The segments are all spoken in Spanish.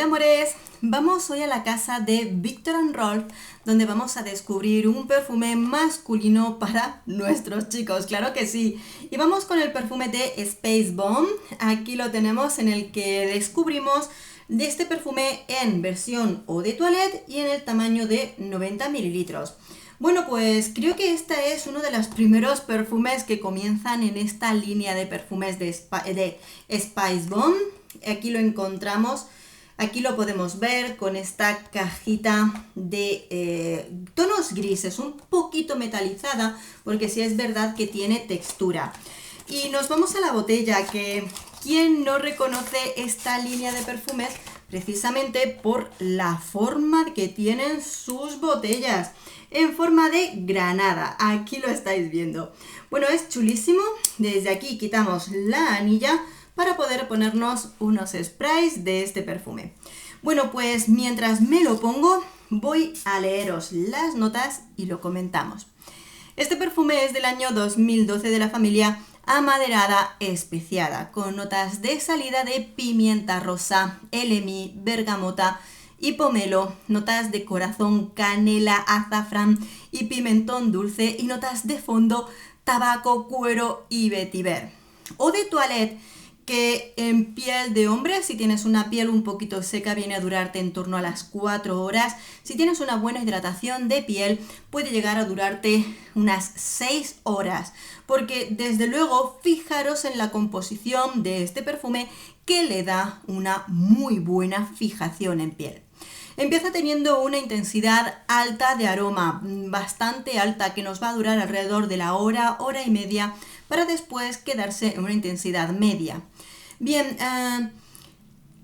Hola amores, vamos hoy a la casa de Viktor and Rolf, donde vamos a descubrir un perfume masculino para nuestros chicos, claro que sí. Y vamos con el perfume de Space Bomb. Aquí lo tenemos, en el que descubrimos de este perfume en versión eau de toilette y en el tamaño de 90 mililitros. Bueno, pues creo que este es uno de los primeros perfumes que comienzan en esta línea de perfumes de Space Bomb. Aquí lo encontramos, aquí lo podemos ver con esta cajita de tonos grises, un poquito metalizada, porque sí es verdad que tiene textura. Y nos vamos a la botella, que ¿quién no reconoce esta línea de perfumes? Precisamente por la forma que tienen sus botellas, en forma de granada. Aquí lo estáis viendo. Bueno, es chulísimo. Desde aquí quitamos la anilla para poder ponernos unos sprays de este perfume. Bueno, pues mientras me lo pongo, voy a leeros las notas y lo comentamos. Este perfume es del año 2012 de la familia Amaderada Especiada, con notas de salida de pimienta rosa, LMI, bergamota y pomelo, notas de corazón, canela, azafrán y pimentón dulce, y notas de fondo, tabaco, cuero y vetiver. Eau de toilette, que en piel de hombre, si tienes una piel un poquito seca, viene a durarte en torno a las 4 horas. Si tienes una buena hidratación de piel, puede llegar a durarte unas 6 horas. Porque desde luego, fijaros en la composición de este perfume, que le da una muy buena fijación en piel. Empieza teniendo una intensidad alta de aroma, bastante alta, que nos va a durar alrededor de la hora, hora y media, para después quedarse en una intensidad media. Bien,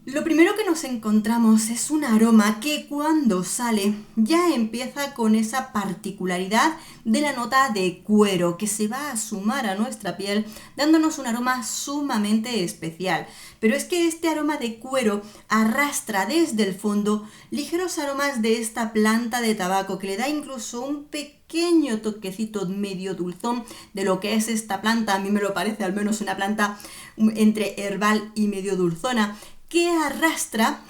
lo primero que nos encontramos es un aroma que cuando sale ya empieza con esa particularidad de la nota de cuero, que se va a sumar a nuestra piel, dándonos un aroma sumamente especial. Pero es que este aroma de cuero arrastra desde el fondo ligeros aromas de esta planta de tabaco, que le da incluso un pequeño toquecito medio dulzón de lo que es esta planta. A mí me lo parece al menos una planta entre herbal y medio dulzona, que arrastra,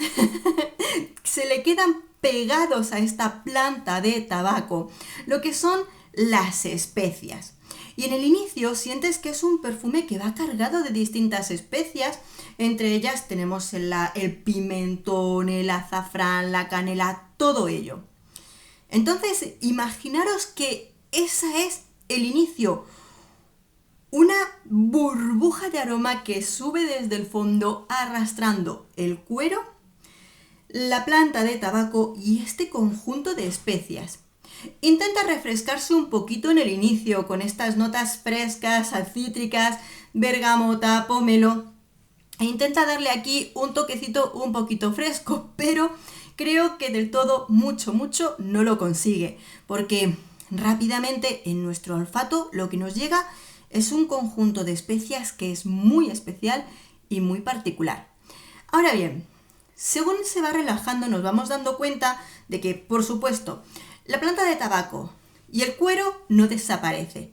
se le quedan pegados a esta planta de tabaco lo que son las especias. Y en el inicio sientes que es un perfume que va cargado de distintas especias. Entre ellas tenemos el pimentón, el azafrán, la canela, todo ello. Entonces, imaginaros que ese es el inicio. Una burbuja de aroma que sube desde el fondo arrastrando el cuero, la planta de tabaco y este conjunto de especias. Intenta refrescarse un poquito en el inicio con estas notas frescas, cítricas, bergamota, pomelo. E intenta darle aquí un toquecito un poquito fresco, pero creo que del todo mucho no lo consigue, porque rápidamente en nuestro olfato lo que nos llega es un conjunto de especias que es muy especial y muy particular. Ahora bien, según se va relajando, nos vamos dando cuenta de que, por supuesto, la planta de tabaco y el cuero no desaparece.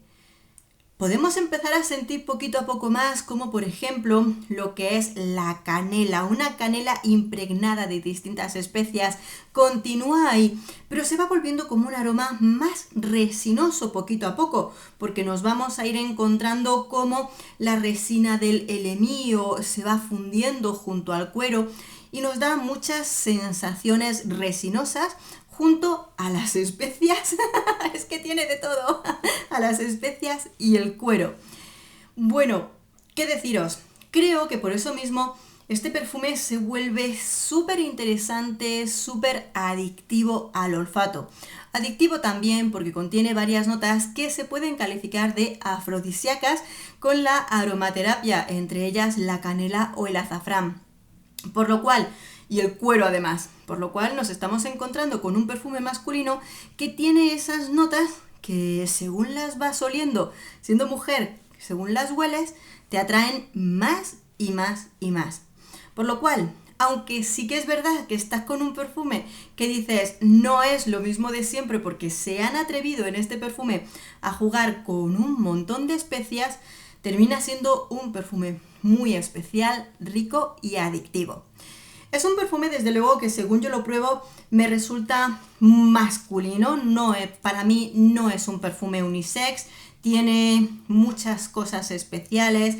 Podemos empezar a sentir poquito a poco más, como por ejemplo lo que es la canela, una canela impregnada de distintas especias, continúa ahí, pero se va volviendo como un aroma más resinoso poquito a poco, porque nos vamos a ir encontrando como la resina del elemío se va fundiendo junto al cuero y nos da muchas sensaciones resinosas junto a las especias. Es que tiene de todo, a las especias y el cuero. Bueno, ¿qué deciros? Creo que por eso mismo este perfume se vuelve súper interesante, súper adictivo al olfato. Adictivo también porque contiene varias notas que se pueden calificar de afrodisíacas con la aromaterapia, entre ellas la canela o el azafrán. Por lo cual, y el cuero además, por lo cual nos estamos encontrando con un perfume masculino que tiene esas notas que, según las vas oliendo, siendo mujer, según las hueles, te atraen más y más y más. Por lo cual, aunque sí que es verdad que estás con un perfume que dices no es lo mismo de siempre, porque se han atrevido en este perfume a jugar con un montón de especias, termina siendo un perfume muy especial, rico y adictivo. Es un perfume, desde luego, que según yo lo pruebo, me resulta masculino. No, para mí no es un perfume unisex. Tiene muchas cosas especiales,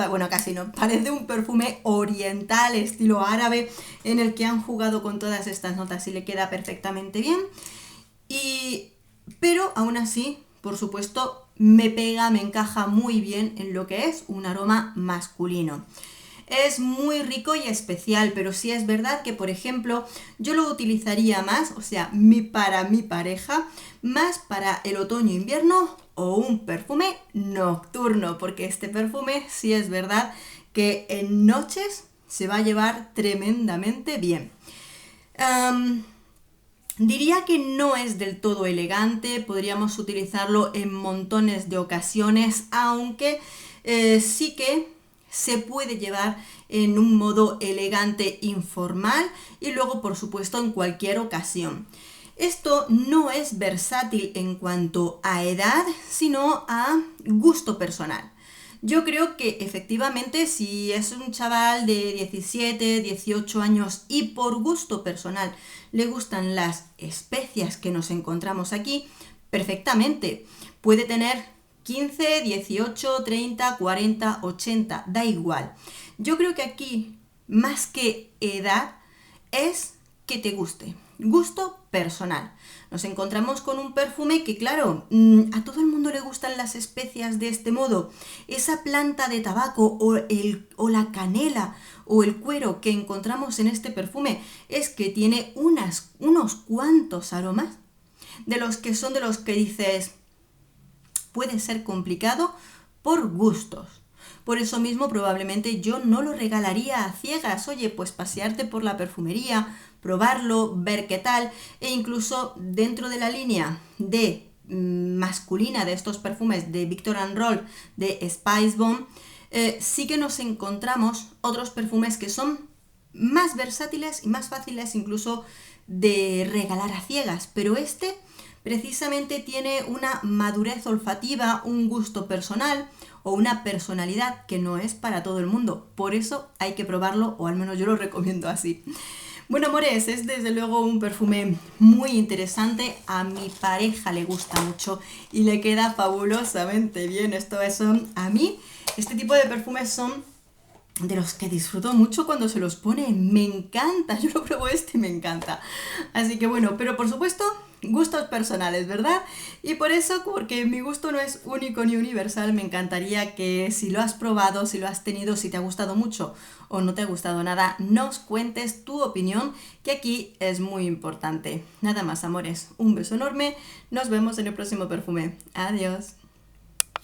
bueno, casi no, parece un perfume oriental, estilo árabe, en el que han jugado con todas estas notas y le queda perfectamente bien. Pero aún así, por supuesto, me pega, me encaja muy bien en lo que es un aroma masculino. Es muy rico y especial, pero sí es verdad que, por ejemplo, yo lo utilizaría más, o sea, para mi pareja, más para el otoño-invierno o un perfume nocturno, porque este perfume sí es verdad que en noches se va a llevar tremendamente bien. Diría que no es del todo elegante, podríamos utilizarlo en montones de ocasiones, aunque sí que se puede llevar en un modo elegante informal y luego, por supuesto, en cualquier ocasión. Esto no es versátil en cuanto a edad, sino a gusto personal. Yo creo que efectivamente si es un chaval de 17, 18 años y por gusto personal le gustan las especias que nos encontramos aquí, perfectamente. Puede tener 15, 18, 30, 40, 80, da igual. Yo creo que aquí, más que edad, es que te guste. Gusto personal. Nos encontramos con un perfume que, claro, a todo el mundo le gustan las especias de este modo. Esa planta de tabaco o la canela o el cuero que encontramos en este perfume es que tiene unos cuantos aromas de los que dices, puede ser complicado por gustos. Por eso mismo probablemente yo no lo regalaría a ciegas. Oye, pues pasearte por la perfumería, probarlo, ver qué tal, e incluso dentro de la línea de masculina de estos perfumes de Viktor & Rolf, de Spice Bomb, sí que nos encontramos otros perfumes que son más versátiles y más fáciles incluso de regalar a ciegas, pero este precisamente tiene una madurez olfativa, un gusto personal o una personalidad que no es para todo el mundo. Por eso hay que probarlo, o al menos yo lo recomiendo así. Bueno, amores, es desde luego un perfume muy interesante. A mi pareja le gusta mucho y le queda fabulosamente bien. A mí, este tipo de perfumes son de los que disfruto mucho cuando se los pone. Me encanta, yo lo pruebo y me encanta. Así que bueno, pero por supuesto, gustos personales, ¿verdad? Y por eso, porque mi gusto no es único ni universal, me encantaría que si lo has probado, si lo has tenido, si te ha gustado mucho o no te ha gustado nada, nos cuentes tu opinión, que aquí es muy importante. Nada más, amores, un beso enorme, nos vemos en el próximo perfume. Adiós.